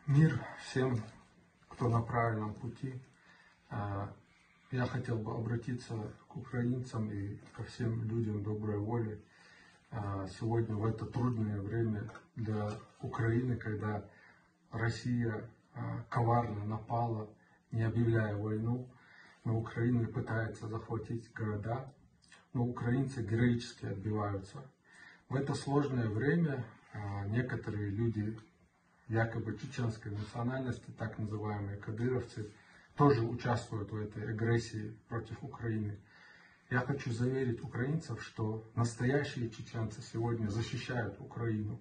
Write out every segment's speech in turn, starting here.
Мир всем, кто на правильном пути. Я хотел бы обратиться к украинцам и ко всем людям доброй воли. Сегодня в это трудное время для Украины, когда Россия коварно напала, не объявляя войну на Украину и пытается захватить города, но украинцы героически отбиваются. В это сложное время некоторые люди якобы чеченской национальности, так называемые кадыровцы, тоже участвуют в этой агрессии против Украины. Я хочу заверить украинцев, что настоящие чеченцы сегодня защищают Украину,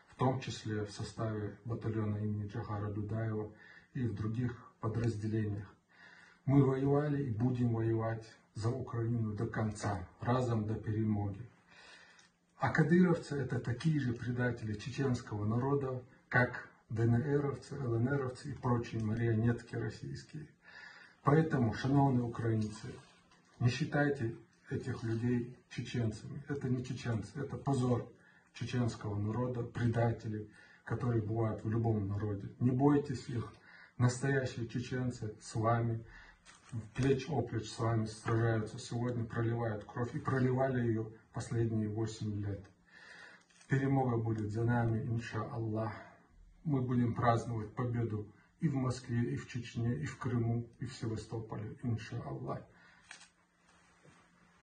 в том числе в составе батальона имени Джохара Дудаева и в других подразделениях. Мы воевали и будем воевать за Украину до конца, разом до перемоги. А кадыровцы — это такие же предатели чеченского народа, как ДНРовцы, ЛНРовцы и прочие марионетки российские. Поэтому, шановные украинцы, не считайте этих людей чеченцами. Это не чеченцы, это позор чеченского народа, предатели, которые бывают в любом народе. Не бойтесь их. Настоящие чеченцы с вами, плечо-оплеч с вами сражаются сегодня, проливают кровь и проливали ее последние 8 лет. Перемога будет за нами, иншаллах. Мы будем праздновать победу и в Москве, и в Чечне, и в Крыму, и в Севастополе, иншаллах.